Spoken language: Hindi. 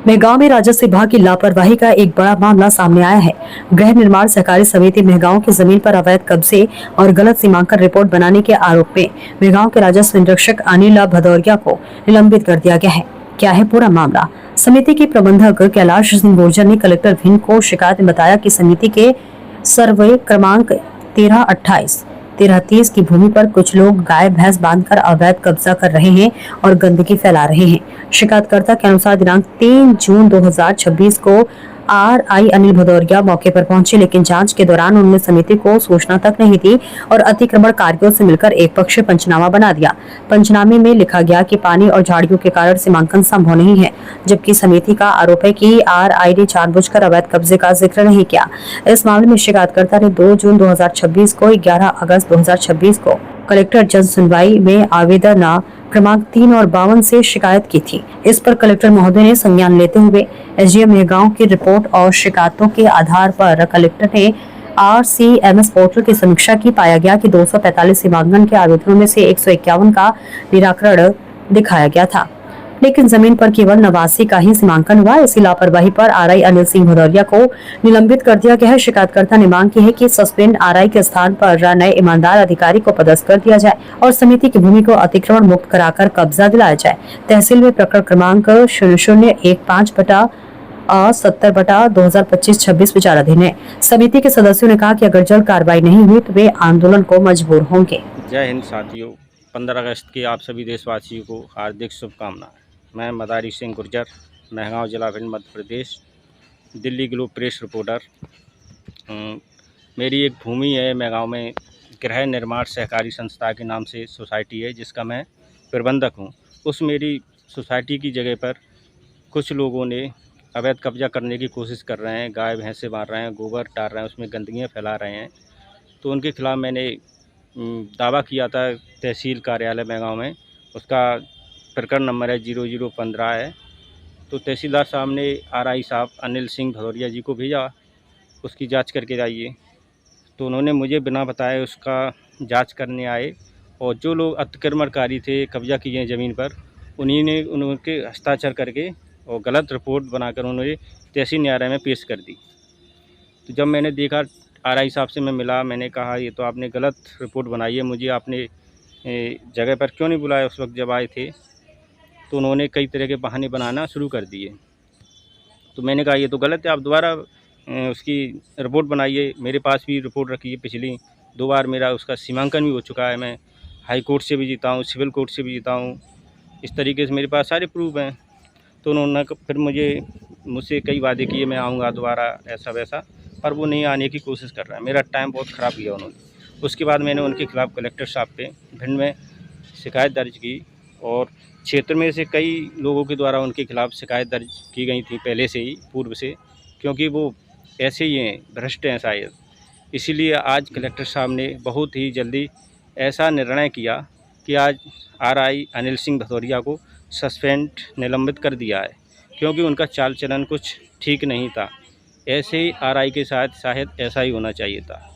मेहगांव में राजस्व विभाग की लापरवाही का एक बड़ा मामला सामने आया है। गृह निर्माण सहकारी समिति मेहगांव की जमीन पर अवैध कब्जे और गलत सीमांकन रिपोर्ट बनाने के आरोप में मेहगांव के राजस्व निरीक्षक अनिल भदौरिया को निलंबित कर दिया गया है। क्या है पूरा मामला? समिति के प्रबंधक कैलाश सिंह गुर्जर ने कलेक्टर भिंड को शिकायत में बताया कि समिति के सर्वे क्रमांक 1328 1330 की भूमि पर कुछ लोग गाय भैंस बांधकर अवैध कब्जा कर रहे हैं और गंदगी फैला रहे हैं। शिकायतकर्ता के अनुसार दिनांक 3 जून 2026 को आरआई अनिल भदौरिया मौके पर पहुंचे, लेकिन जांच के दौरान उन्होंने समिति को सूचना तक नहीं दी और अतिक्रमणकारियों से मिलकर एक पक्षीय पंचनामा बना दिया। पंचनामे में लिखा गया कि पानी और झाड़ियों के कारण सीमांकन संभव नहीं है, जबकि समिति का आरोप है कि आरआई ने जानबूझकर अवैध कब्जे का जिक्र नहीं किया। इस मामले में शिकायतकर्ता ने 2 जून 2026 को 11 अगस्त 2026 को कलेक्टर जन सुनवाई में आवेदन क्रमांक 3 और 52 से शिकायत की थी। इस पर कलेक्टर महोदय ने संज्ञान लेते हुए एसडीएम मेहगांव की रिपोर्ट और शिकायतों के आधार पर कलेक्टर ने आरसीएमएस पोर्टल की समीक्षा की। पाया गया कि 245 सीमांकन के आवेदनों में से 151 का निराकरण दिखाया गया था, लेकिन जमीन पर केवल 89 का ही सीमांकन हुआ। इसी लापरवाही पर आरआई अनिल सिंह भदौरिया को निलंबित कर दिया गया है। शिकायतकर्ता ने मांग की है कि सस्पेंड आरआई के स्थान पर नए ईमानदार अधिकारी को पदस्थ कर दिया जाए और समिति की भूमि को अतिक्रमण मुक्त कराकर कब्जा दिलाया जाए। तहसील में प्रकरण क्रमांक 0015/70/2025-26 विचाराधीन है। समिति के सदस्यों ने कहा कि अगर जल्द कार्रवाई नहीं हुई तो वे आंदोलन को मजबूर होंगे। जय हिंद साथियों, 15 अगस्त की आप सभी देशवासियों को हार्दिक शुभकामनाएं। मैं मदारी सिंह गुर्जर, मेहगांव जिला Bhind, Madhya Pradesh, Delhi globe press reporter. मेरी एक भूमि है मेहगांव में, गृह निर्माण सहकारी संस्था के नाम से सोसाइटी है जिसका मैं प्रबंधक हूं। उस मेरी सोसाइटी की जगह पर कुछ लोगों ने अवैध कब्जा करने की कोशिश कर रहे हैं। गाय भैंसे मार रहे हैं, गोबर डाल रहे हैं, उसमें गंदगियाँ फैला रहे हैं। तो उनके खिलाफ़ मैंने दावा किया था तहसील कार्यालय मेहगांव में। उसका प्रकरण नंबर है 0015 है। तो तहसीलदार साहब ने आरआई साहब अनिल सिंह भदौरिया जी को भेजा, उसकी जांच करके जाइए। तो उन्होंने मुझे बिना बताए उसका जांच करने आए और जो लोग अतिक्रमणकारी थे, कब्जा किए हैं ज़मीन पर, उन्हीं ने उनके हस्ताक्षर करके और गलत रिपोर्ट बनाकर उन्होंने तहसील न्यायालय में पेश कर दी। तो जब मैंने देखा, आरआई साहब से मैं मिला, मैंने कहा ये तो आपने गलत रिपोर्ट बनाई है, मुझे आपने जगह पर क्यों नहीं बुलाया उस वक्त जब आए थे। तो उन्होंने कई तरह के बहाने बनाना शुरू कर दिए। तो मैंने कहा ये तो गलत है, आप दोबारा उसकी रिपोर्ट बनाइए। मेरे पास भी रिपोर्ट रखी है, पिछली 2 बार मेरा उसका सीमांकन भी हो चुका है। मैं हाई कोर्ट से भी जीता हूँ, सिविल कोर्ट से भी जीता हूँ। इस तरीके से मेरे पास सारे प्रूफ हैं। तो उन्होंने फिर मुझसे कई वादे किए, मैं आऊँगा दोबारा, ऐसा वैसा, पर वो नहीं आने की कोशिश कर रहा है। मेरा टाइम बहुत ख़राब किया उन्होंने। उसके बाद मैंने उनके खिलाफ़ कलेक्टर साहब पे भिंड में शिकायत दर्ज की और क्षेत्र में से कई लोगों के द्वारा उनके खिलाफ़ शिकायत दर्ज की गई थी पहले से ही, पूर्व से, क्योंकि वो ऐसे ही हैं, भ्रष्ट हैं शायद। इसीलिए आज कलेक्टर साहब ने बहुत ही जल्दी ऐसा निर्णय किया कि आज आरआई अनिल सिंह भदौरिया को सस्पेंड निलंबित कर दिया है, क्योंकि उनका चाल चलन कुछ ठीक नहीं था। ऐसे ही आरआई के साथ शायद ऐसा ही होना चाहिए था।